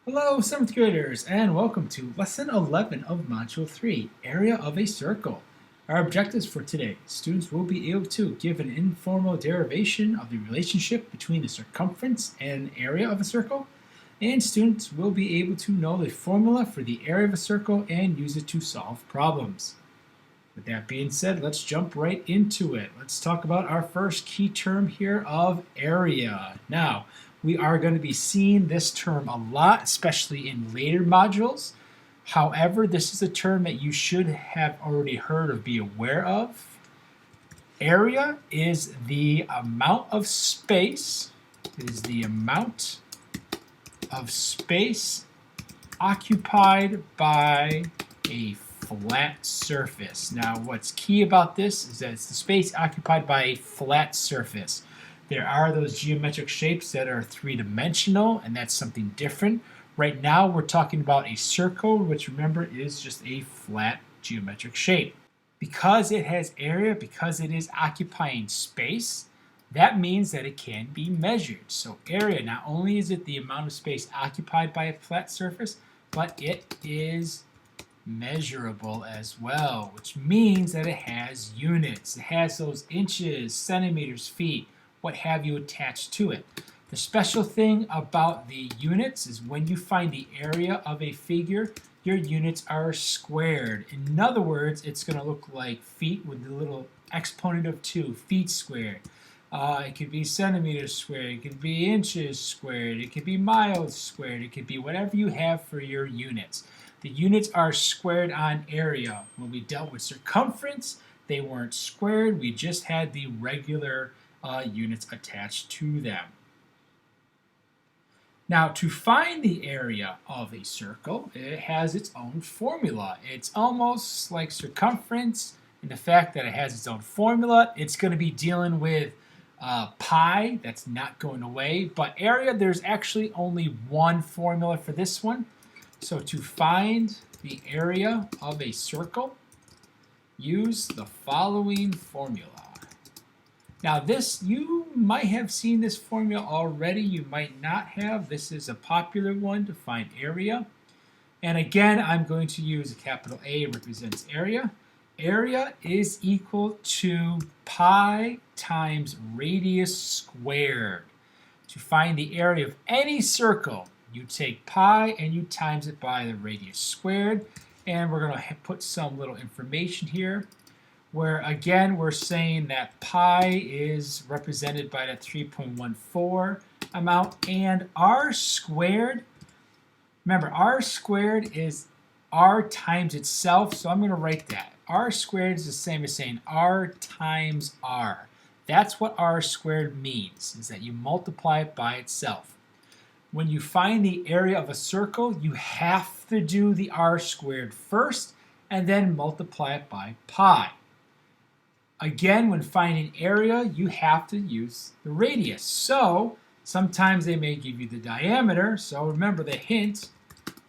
Hello, 7th graders, and welcome to Lesson 11 of Module 3, Area of a Circle. Our objectives for today: students will be able to give an informal derivation of the relationship between the circumference and area of a circle, and students will be able to know the formula for the area of a circle and use it to solve problems. With that being said, let's jump right into it. Let's talk about our first key term here of area. Now, we are going to be seeing this term a lot, especially in later modules. However, this is a term that you should have already heard or be aware of. Area is the amount of space, occupied by a flat surface. Now, what's key about this is that it's the space occupied by a flat surface. There are those geometric shapes that are three-dimensional, and that's something different. Right now, we're talking about a circle, which, remember, is just a flat geometric shape. Because it has area, because it is occupying space, that means that it can be measured. So area, not only is it the amount of space occupied by a flat surface, but it is measurable as well, which means that it has units. It has those inches, centimeters, feet, what have you attached to it. The special thing about the units is when you find the area of a figure, your units are squared. In other words, it's going to look like feet with the little exponent of 2, feet squared. It could be centimeters squared, it could be inches squared, it could be miles squared, it could be whatever you have for your units. The units are squared on area. When we dealt with circumference, they weren't squared, we just had the regular units attached to them. Now, to find the area of a circle, it has its own formula. It's almost like circumference in the fact that it has its own formula. It's going to be dealing with pi, that's not going away, but area, there's actually only one formula for this one. So to find the area of a circle, use the following formula. Now this, you might have seen this formula already, you might not have. This is a popular one to find area. And again, I'm going to use a capital A represents area. Area is equal to pi times radius squared. To find the area of any circle, you take pi and you times it by the radius squared. And we're going to put some little information here where, again, we're saying that pi is represented by that 3.14 amount, and r squared, remember, r squared is r times itself, so I'm going to write that. R squared is the same as saying r times r. That's what r squared means, is that you multiply it by itself. When you find the area of a circle, you have to do the r squared first and then multiply it by pi. Again, when finding area, you have to use the radius. So sometimes they may give you the diameter. So remember, the hint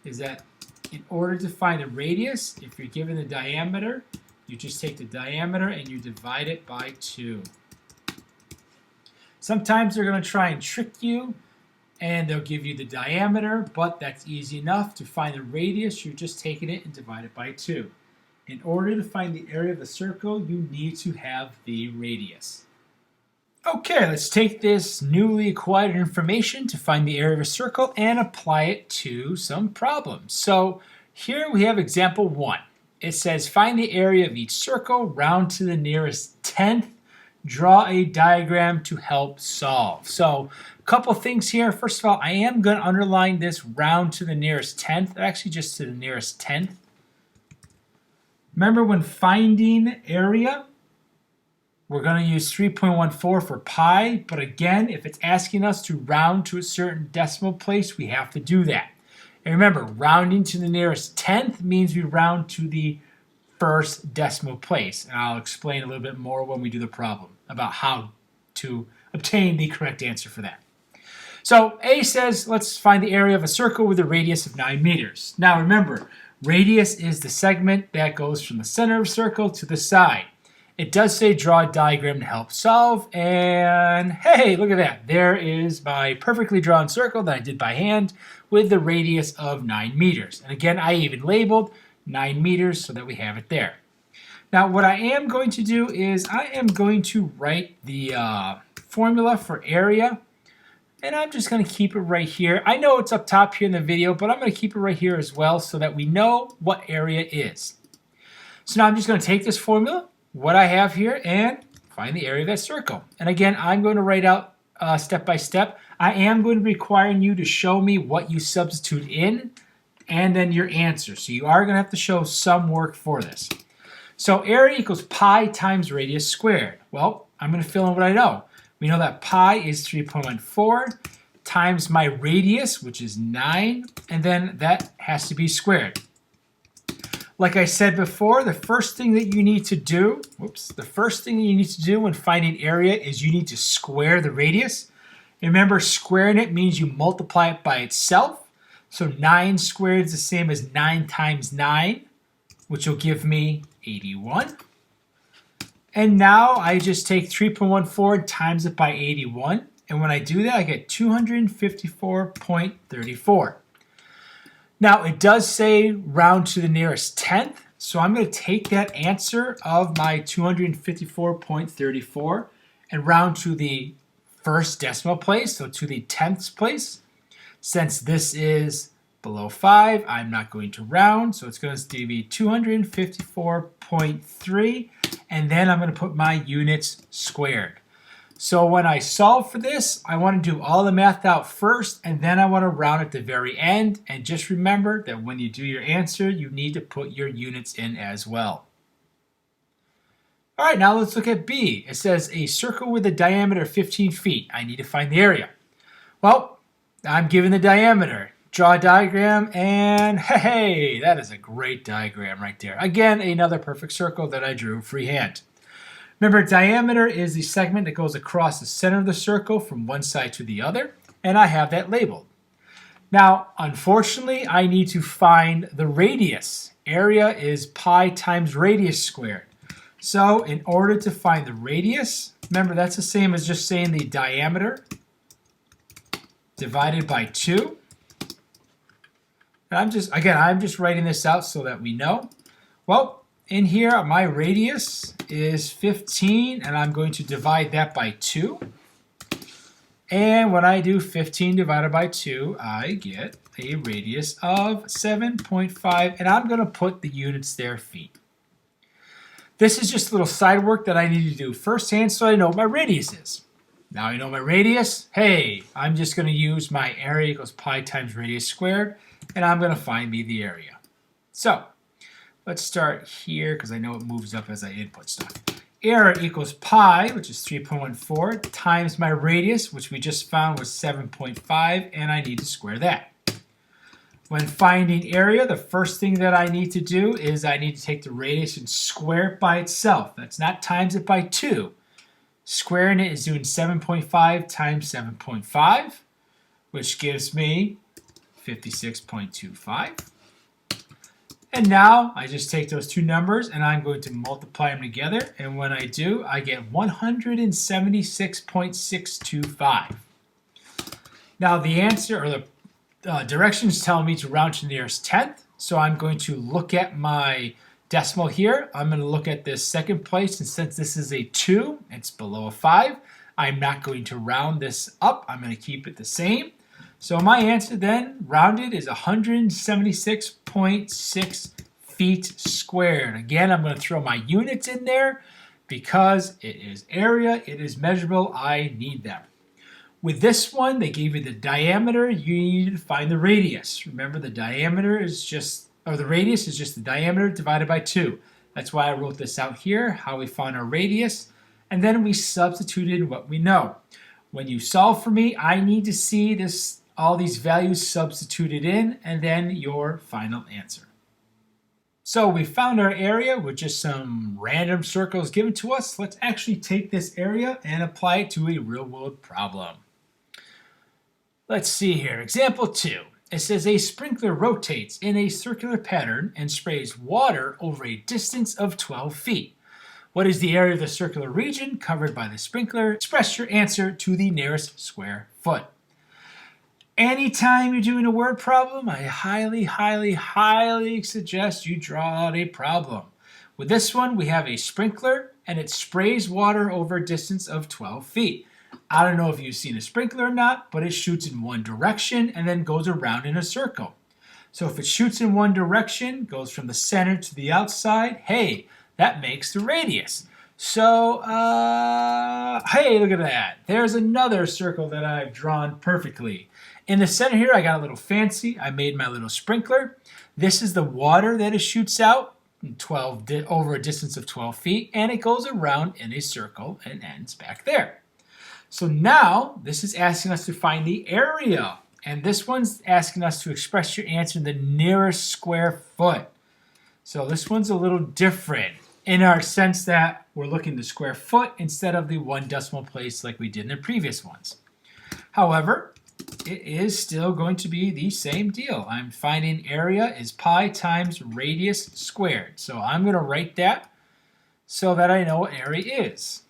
is that in order to find the radius, if you're given the diameter, you just take the diameter and you divide it by 2. Sometimes they're going to try and trick you and they'll give you the diameter, but that's easy enough. To find the radius, you're just taking it and divide it by 2. In order to find the area of the circle, you need to have the radius. Okay, let's take this newly acquired information to find the area of a circle and apply it to some problems. So here we have example 1. It says find the area of each circle, round to the nearest tenth, draw a diagram to help solve. So a couple things here. First of all, I am going to underline this round to the nearest tenth, actually just to the nearest tenth. Remember, when finding area, we're going to use 3.14 for pi, but again, if it's asking us to round to a certain decimal place, we have to do that. And remember, rounding to the nearest tenth means we round to the first decimal place. And I'll explain a little bit more when we do the problem about how to obtain the correct answer for that. So A says, let's find the area of a circle with a radius of 9 meters. Now remember, radius is the segment that goes from the center of a circle to the side. It does say draw a diagram to help solve, and hey, look at that. There is my perfectly drawn circle that I did by hand with the radius of 9 meters. And again, I even labeled 9 meters so that we have it there. Now, what I am going to do is I am going to write the formula for area, and I'm just going to keep it right here. I know it's up top here in the video, but I'm going to keep it right here as well so that we know what area is. So now I'm just going to take this formula, what I have here, and find the area of that circle. And again, I'm going to write out step by step. I am going to be requiring you to show me what you substitute in and then your answer. So you are going to have to show some work for this. So area equals pi times radius squared. Well, I'm going to fill in what I know. We know that pi is 3.14 times my radius, which is 9, and then that has to be squared. Like I said before, the first thing that you need to do, when finding area is you need to square the radius. Remember, squaring it means you multiply it by itself. So 9 squared is the same as 9 times 9, which will give me 81. And now I just take 3.14 and times it by 81. And when I do that, I get 254.34. Now, it does say round to the nearest tenth. So I'm going to take that answer of my 254.34 and round to the first decimal place, so to the tenths place. Since this is below 5, I'm not going to round, so it's going to be 254.3, and then I'm going to put my units squared. So when I solve for this, I want to do all the math out first, and then I want to round at the very end. And just remember that when you do your answer, you need to put your units in as well. All right, now let's look at B. It says a circle with a diameter of 15 feet. I need to find the area. Well, I'm given the diameter. Draw a diagram, and hey, that is a great diagram right there. Again, another perfect circle that I drew freehand. Remember, diameter is the segment that goes across the center of the circle from one side to the other, and I have that labeled. Now, unfortunately, I need to find the radius. Area is pi times radius squared. So in order to find the radius, remember that's the same as just saying the diameter divided by 2. And I'm just writing this out so that we know. Well, in here, my radius is 15, and I'm going to divide that by 2. And when I do 15 divided by 2, I get a radius of 7.5, and I'm going to put the units there, feet. This is just a little side work that I need to do firsthand so I know what my radius is. Now I know my radius. Hey, I'm just going to use my area equals pi times radius squared, and I'm going to find me the area. So let's start here because I know it moves up as I input stuff. Area equals pi, which is 3.14, times my radius, which we just found was 7.5, and I need to square that. When finding area, the first thing that I need to do is I need to take the radius and square it by itself. That's not times it by 2. Squaring it is doing 7.5 times 7.5, which gives me 56.25. And now I just take those two numbers and I'm going to multiply them together. And when I do, I get 176.625. Now the answer, or the directions tell me to round to the nearest tenth. So I'm going to look at my decimal here. I'm going to look at this second place. And since this is a 2, it's below a 5. I'm not going to round this up. I'm going to keep it the same. So my answer then, rounded, is 176.6 feet squared. Again, I'm going to throw my units in there because it is area, it is measurable, I need them. With this one, they gave you the diameter, you need to find the radius. Remember, the diameter is just, or the radius is just the diameter divided by 2. That's why I wrote this out here, how we found our radius, and then we substituted what we know. When you solve for me, I need to see this, all these values substituted in, and then your final answer. So we found our area with just some random circles given to us. Let's actually take this area and apply it to a real-world problem. Let's see here. Example 2. It says a sprinkler rotates in a circular pattern and sprays water over a distance of 12 feet. What is the area of the circular region covered by the sprinkler? Express your answer to the nearest square foot. Anytime you're doing a word problem, I highly, highly, highly suggest you draw out a problem. With this one, we have a sprinkler, and it sprays water over a distance of 12 feet. I don't know if you've seen a sprinkler or not, but it shoots in one direction and then goes around in a circle. So if it shoots in one direction, goes from the center to the outside, hey, that makes the radius. So, hey, look at that. There's another circle that I've drawn perfectly. In the center here, I got a little fancy. I made my little sprinkler. This is the water that it shoots out over a distance of 12 feet, and it goes around in a circle and ends back there. So now, this is asking us to find the area, and this one's asking us to express your answer in the nearest square foot. So this one's a little different in our sense that we're looking at the square foot instead of the one decimal place like we did in the previous ones. However, it is still going to be the same deal. I'm finding area is pi times radius squared. So I'm going to write that so that I know what area is.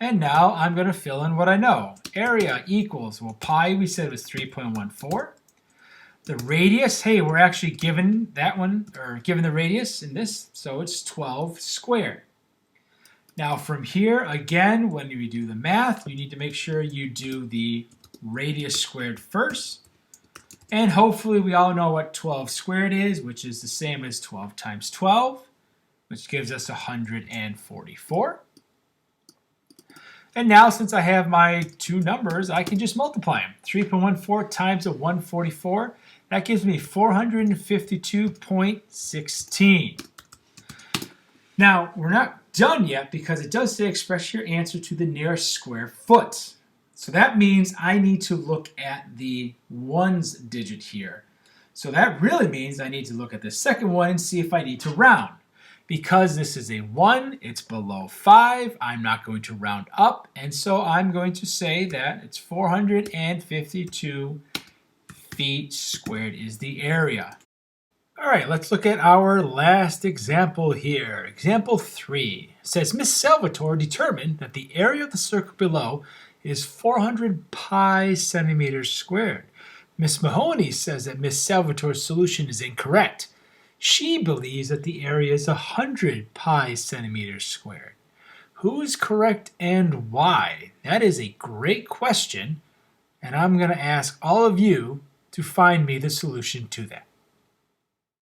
And now I'm going to fill in what I know. Area equals, well, pi we said was 3.14. The radius, hey, we're actually given that one, or given the radius in this, so it's 12 squared. Now from here, again, when we do the math, you need to make sure you do the radius squared first. And hopefully we all know what 12 squared is, which is the same as 12 times 12, which gives us 144. And now, since I have my two numbers, I can just multiply them. 3.14 times a 144, that gives me 452.16. Now, we're not done yet because it does say express your answer to the nearest square foot. So that means I need to look at the ones digit here. So that really means I need to look at the second one and see if I need to round. Because this is a 1, it's below 5, I'm not going to round up, and so I'm going to say that it's 452 feet squared is the area. All right, let's look at our last example here. Example 3 says, Miss Salvatore determined that the area of the circle below is 400 pi centimeters squared. Miss Mahoney says that Miss Salvatore's solution is incorrect. She believes that the area is 100 pi centimeters squared. Who is correct and why? That is a great question, and I'm going to ask all of you to find me the solution to that.